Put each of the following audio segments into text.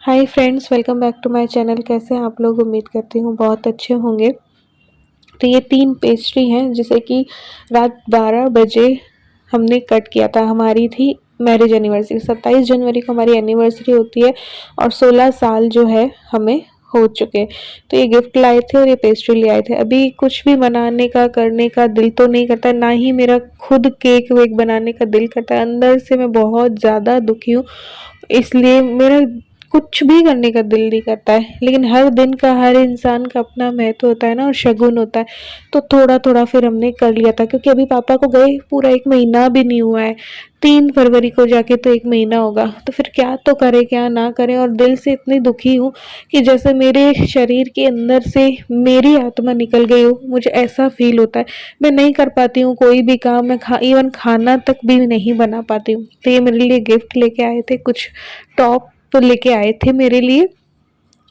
Hi friends, welcome back to my channel. कैसे हैं आप लोग? उम्मीद करती हूँ बहुत अच्छे होंगे। तो ये 3 पेस्ट्री हैं जिसे कि रात 12 बजे हमने कट किया था। हमारी थी मैरिज एनिवर्सरी, 27 जनवरी को हमारी एनिवर्सरी होती है और 16 साल जो है हमें हो चुके। तो ये गिफ्ट लाए थे और ये पेस्ट्री ले आए थे। अभी कुछ भी बनाने का करने का दिल तो नहीं करता, ना ही मेरा खुद केक वेक बनाने का दिल करता है। अंदर से मैं बहुत ज़्यादा दुखी हूँ, इसलिए मेरा कुछ भी करने का दिल नहीं करता है। लेकिन हर दिन का, हर इंसान का अपना महत्व होता है ना, और शगुन होता है। तो थोड़ा थोड़ा फिर हमने कर लिया था, क्योंकि अभी पापा को गए पूरा 1 महीना भी नहीं हुआ है। 3 फरवरी को जाके तो 1 महीना होगा। तो फिर क्या तो करें क्या ना करें। और दिल से इतनी दुखी हूँ कि जैसे मेरे शरीर के अंदर से मेरी आत्मा निकल गई हो, मुझे ऐसा फील होता है। मैं नहीं कर पाती हूँ कोई भी काम। मैं इवन खाना तक भी नहीं बना पाती हूँ। तो ये मेरे लिए गिफ्ट लेके आए थे, कुछ टॉप तो लेके आए थे मेरे लिए।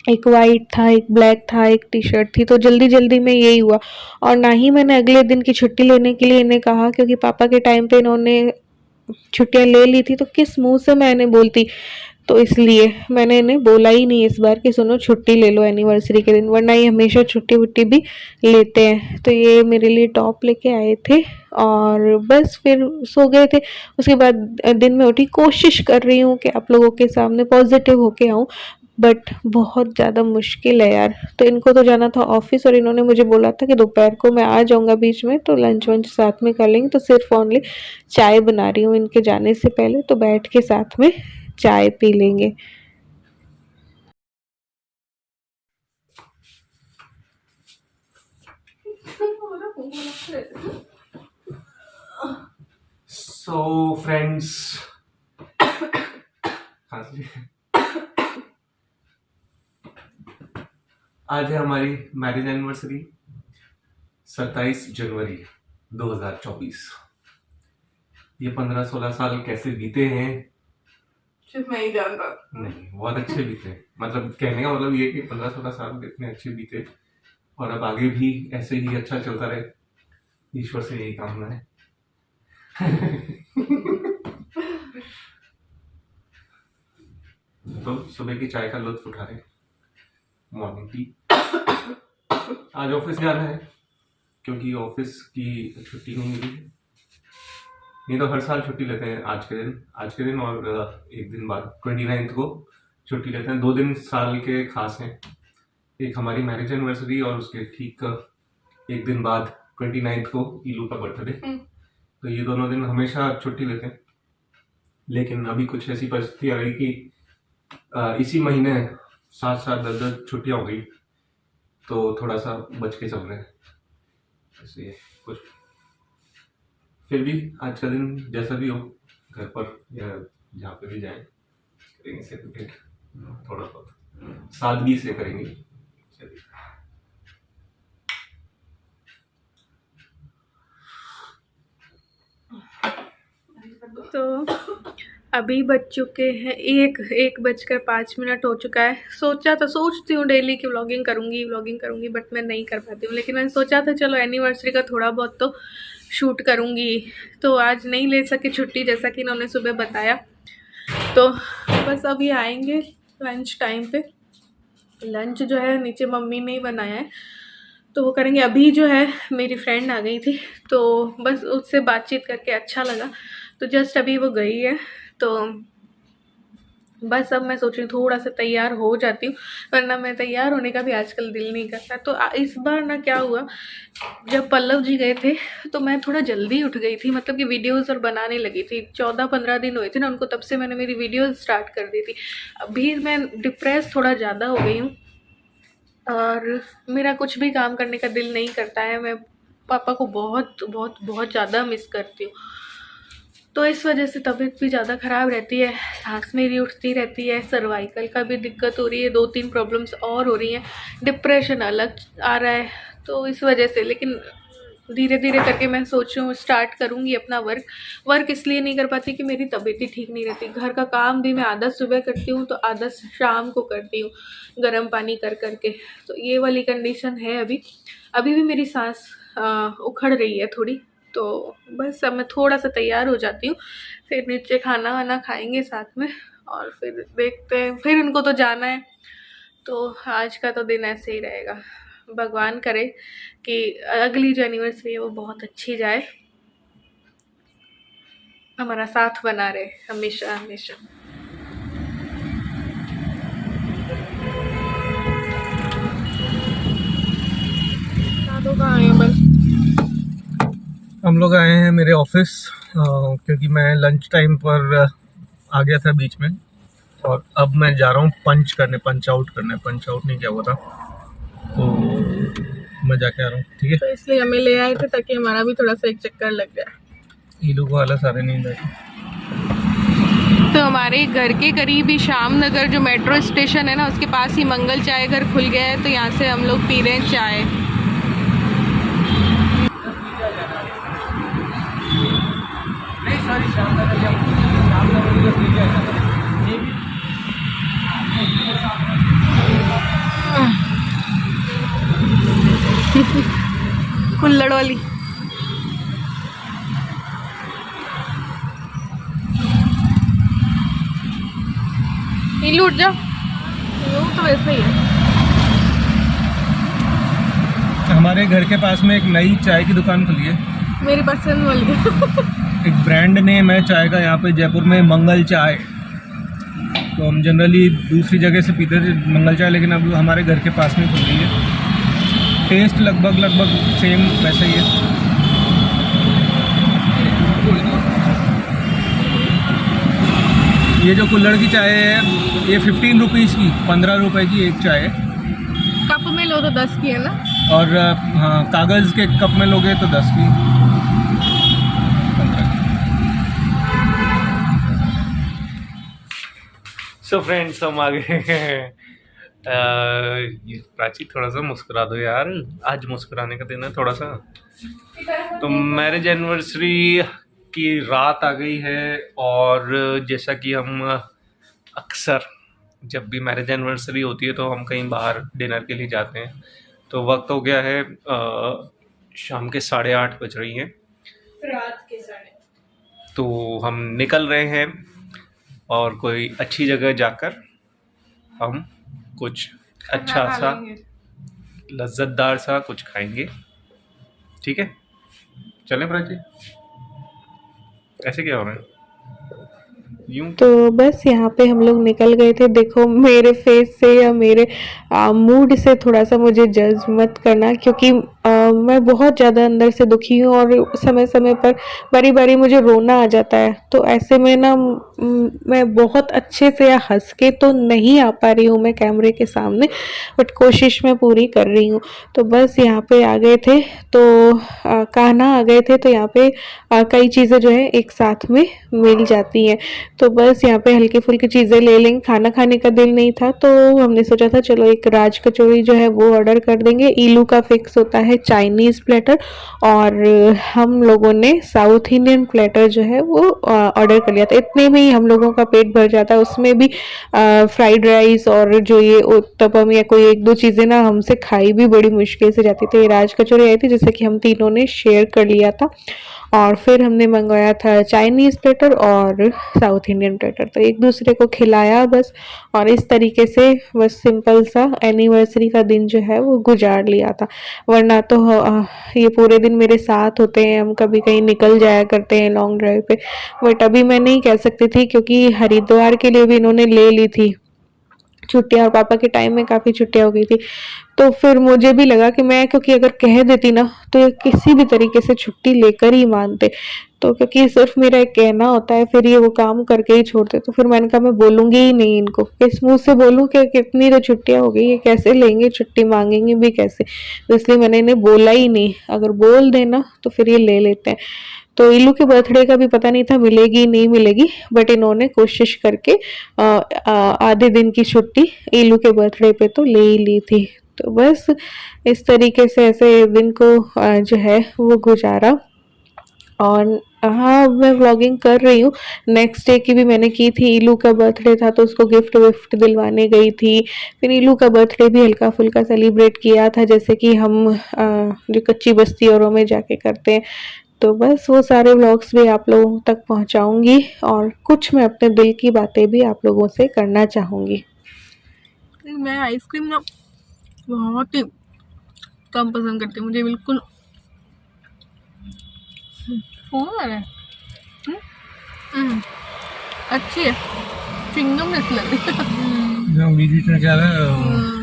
एक वाइट था, एक ब्लैक था, एक टी शर्ट थी। तो जल्दी जल्दी में यही हुआ। और ना ही मैंने अगले दिन की छुट्टी लेने के लिए इन्हें कहा, क्योंकि पापा के टाइम पे इन्होंने छुट्टियां ले ली थी। तो किस मुंह से मैं इन्हें बोलती। तो इसलिए मैंने इन्हें बोला ही नहीं इस बार कि सुनो छुट्टी ले लो एनिवर्सरी के दिन, वरना ये हमेशा छुट्टी वुट्टी भी लेते हैं। तो ये मेरे लिए टॉप लेके आए थे और बस फिर सो गए थे। उसके बाद दिन में उठी, कोशिश कर रही हूँ कि आप लोगों के सामने पॉजिटिव होके आऊँ, बट बहुत ज़्यादा मुश्किल है यार। तो इनको तो जाना था ऑफिस, और इन्होंने मुझे बोला था कि दोपहर को मैं आ जाऊँगा बीच में, तो लंच वंच साथ में कर लेंगे। तो सिर्फ ओनली चाय बना रही हूँ इनके जाने से पहले, तो बैठ के साथ में चाय पी लेंगे। सो फ्रेंड्स, आज है हमारी मैरिज एनिवर्सरी, 27 जनवरी 2024। ये 15-16 साल कैसे बीते हैं सिर्फ मैं ही जानता। नहीं, बहुत अच्छे बीते। मतलब कहने का मतलब ये कि 15-16 साल इतने अच्छे बीते और अब आगे भी ऐसे ही अच्छा चलता रहे, ईश्वर से यही कामना है। तो सुबह की चाय का लुत्फ उठा रहे, मॉर्निंग टी। आज ऑफिस जाना है क्योंकि ऑफिस की छुट्टी नहीं मिली है। नहीं तो हर साल छुट्टी लेते हैं आज के दिन और एक दिन बाद 29 को छुट्टी लेते हैं। 2 दिन साल के खास हैं, एक हमारी मैरिज एनिवर्सरी और उसके ठीक एक दिन बाद 29 को ईलू का बर्थडे। तो ये दोनों दिन हमेशा छुट्टी लेते हैं। लेकिन अभी कुछ ऐसी परिस्थिति आ गई कि इसी महीने 7-7 10-10 छुट्टियां हो गई, तो थोड़ा सा बच के चल रहे हैं ऐसे कुछ। फिर भी आज का दिन जैसा भी हो, घर पर या जहाँ पे भी जाएं, करेंगे सेलिब्रेट, थोड़ा बहुत सादगी से करेंगे। चलिए। तो अभी बज चुके हैं 1 बजकर 5 मिनट हो चुका है। सोचती हूँ डेली की व्लॉगिंग करूँगी, बट मैं नहीं कर पाती हूँ। लेकिन मैंने सोचा था चलो एनिवर्सरी का थोड़ा बहुत तो शूट करूँगी। तो आज नहीं ले सके छुट्टी, जैसा कि इन्होंने सुबह बताया। तो बस अभी आएंगे लंच टाइम पे। लंच जो है नीचे मम्मी ने ही बनाया है, तो वो करेंगे। अभी जो है मेरी फ्रेंड आ गई थी, तो बस उससे बातचीत करके अच्छा लगा। तो जस्ट अभी वो गई है, तो बस अब मैं सोच रही हूँ थोड़ा सा तैयार हो जाती हूँ, वरना मैं तैयार होने का भी आजकल दिल नहीं करता। तो इस बार ना क्या हुआ, जब पल्लव जी गए थे तो मैं थोड़ा जल्दी उठ गई थी। मतलब कि वीडियोस और बनाने लगी थी। 14-15 दिन हुए थे ना उनको, तब से मैंने मेरी वीडियोस स्टार्ट कर दी थी। अभी मैं डिप्रेस थोड़ा ज़्यादा हो गई हूँ और मेरा कुछ भी काम करने का दिल नहीं करता है। मैं पापा को बहुत बहुत बहुत ज़्यादा मिस करती हूँ। तो इस वजह से तबीयत भी ज़्यादा ख़राब रहती है, सांस मेरी उठती रहती है, सर्वाइकल का भी दिक्कत हो रही है, 2-3 प्रॉब्लम्स और हो रही हैं, डिप्रेशन अलग आ रहा है। तो इस वजह से, लेकिन धीरे धीरे करके मैं सोच रही हूँ स्टार्ट करूँगी अपना वर्क इसलिए नहीं कर पाती कि मेरी तबीयत ही ठीक नहीं रहती। घर का काम भी मैं आधा सुबह करती हूँ तो आधा शाम को करती हूँ, गर्म पानी कर करके। तो ये वाली कंडीशन है अभी। अभी भी मेरी सांस उखड़ रही है थोड़ी। तो बस अब मैं थोड़ा सा तैयार हो जाती हूँ, फिर नीचे खाना वाना खाएंगे साथ में और फिर देखते हैं, फिर इनको तो जाना है। तो आज का तो दिन ऐसे ही रहेगा। भगवान करे कि अगली जो एनिवर्सरी है वो बहुत अच्छी जाए, हमारा साथ बना रहे हमेशा हमेशा। हम लोग आए हैं मेरे ऑफिस, क्योंकि मैं लंच टाइम पर आ गया था बीच में, और अब मैं जा रहा हूँ पंच आउट नहीं किया हुआ था, तो मैं जाके आ रहा हूँ। ठीक है, तो इसलिए हमें ले आए थे ताकि हमारा भी थोड़ा सा एक चक्कर लग जाए। ये लोग वाला सारे नींद आए। तो हमारे घर के करीब ही श्याम नगर जो मेट्रो स्टेशन है ना, उसके पास ही मंगल चाय घर खुल गया है, तो यहाँ से हम लोग पी रहे हैं चाय। कुल्लड़ वाली। लूट जा, तो वैसे ही है। हमारे घर के पास में एक नई चाय की दुकान खुली है, मेरी पसंद वाली। एक ब्रांड नेम है चाय का यहाँ पे जयपुर में, मंगल चाय। तो हम जनरली दूसरी जगह से पीते थे मंगल चाय, लेकिन अब हमारे घर के पास में खुल गई है। टेस्ट लगभग सेम वैसा ही है। ये जो कुल्हड़ की चाय है ये 15 रुपीज़ की, 15 रुपए की एक चाय है। कप में लो तो 10 की है ना, और हाँ, कागज़ के कप में लोगे तो 10 की। सो फ्रेंड्स, हम आ गए हैं। प्राची थोड़ा सा मुस्कुरा दो यार, आज मुस्कुराने का दिन है थोड़ा सा। तो मैरिज एनिवर्सरी की रात आ गई है, और जैसा कि हम अक्सर जब भी मैरिज एनिवर्सरी होती है तो हम कहीं बाहर डिनर के लिए जाते हैं। तो वक्त हो गया है शाम के 8:30 बज रही हैं, रात के 8:30। तो हम निकल रहे हैं और कोई अच्छी जगह जाकर हम कुछ अच्छा सा लज्जतदार सा कुछ खाएंगे। ठीक है, चलें प्राची? ऐसे क्या हो रहा है यूं? तो बस यहाँ पे हम लोग निकल गए थे। देखो मेरे फेस से या मेरे मूड से थोड़ा सा मुझे जज मत करना, क्योंकि मैं बहुत ज़्यादा अंदर से दुखी हूँ और समय समय पर बारी बारी मुझे रोना आ जाता है। तो ऐसे में ना मैं बहुत अच्छे से या हंस के तो नहीं आ पा रही हूँ मैं कैमरे के सामने, बट कोशिश मैं पूरी कर रही हूँ। तो बस यहाँ पे आ गए थे, तो कान्हा आ गए थे, तो यहाँ पे कई चीज़ें जो है एक साथ में मिल जाती हैं। तो बस यहाँ पे हल्की फुल्की चीज़ें ले लेंगे। खाना खाने का दिल नहीं था, तो हमने सोचा था चलो एक राज कचौरी जो है वो ऑर्डर कर देंगे। ईलू का फिक्स होता है चाइनीज़ प्लेटर, और हम लोगों ने साउथ इंडियन प्लेटर जो है वो ऑर्डर कर लिया था। इतने में ही हम लोगों का पेट भर जाता है। उसमें भी फ्राइड राइस और जो ये उत्तपम या कोई एक दो चीज़ें ना हमसे खाई भी बड़ी मुश्किल से जाती थी। राज कचौरी आई थी जिससे कि हम तीनों ने शेयर कर लिया था, और फिर हमने मंगवाया था चाइनीज़ प्लेटर और साउथ इंडियन प्लेटर। तो एक दूसरे को खिलाया बस, और इस तरीके से बस सिंपल सा एनिवर्सरी का दिन जो है वो गुजार लिया था। वरना तो ये पूरे दिन मेरे साथ होते हैं, हम कभी कहीं निकल जाया करते हैं लॉन्ग ड्राइव पे, बट अभी मैं नहीं कह सकती थी क्योंकि हरिद्वार के लिए भी इन्होंने ले ली थी छुट्टियां, और पापा के टाइम में काफ़ी छुट्टियां हो गई थी। तो फिर मुझे भी लगा कि मैं क्योंकि अगर कह देती ना तो ये किसी भी तरीके से छुट्टी लेकर ही मानते, तो क्योंकि सिर्फ मेरा एक कहना होता है, फिर ये वो काम करके ही छोड़ते। तो फिर मैंने कहा मैं बोलूँगी ही नहीं इनको, किस मुँह से बोलूँ कि कितनी तो छुट्टियाँ हो गई, ये कैसे लेंगे छुट्टी, मांगेंगे भी कैसे। तो इसलिए मैंने इन्हें बोला ही नहीं, अगर बोल देना तो फिर ये ले लेते हैं। तो इलू के बर्थडे का भी पता नहीं था मिलेगी नहीं मिलेगी, बट इन्होंने कोशिश करके आधे दिन की छुट्टी इलू के बर्थडे पे तो ले ही ली थी। तो बस इस तरीके से ऐसे दिन को जो है वो गुजारा। और हाँ, मैं व्लॉगिंग कर रही हूँ। नेक्स्ट डे की भी मैंने की थी, इलू का बर्थडे था तो उसको गिफ्ट विफ्ट दिलवाने गई थी। फिर इलू का बर्थडे भी हल्का फुल्का सेलिब्रेट किया था, जैसे कि हम जो कच्ची बस्ती औरों में जाके करते हैं। तो बस वो सारे व्लॉग्स भी आप लोगों तक पहुंचाऊंगी और कुछ मैं अपने दिल की बातें भी आप लोगों से करना चाहूँगी। मैं आइसक्रीम ना बहुत ही कम पसंद करती हूँ, मुझे बिल्कुल अच्छी है, चिंगम जैसी लग रही है। बीच बीच में क्या है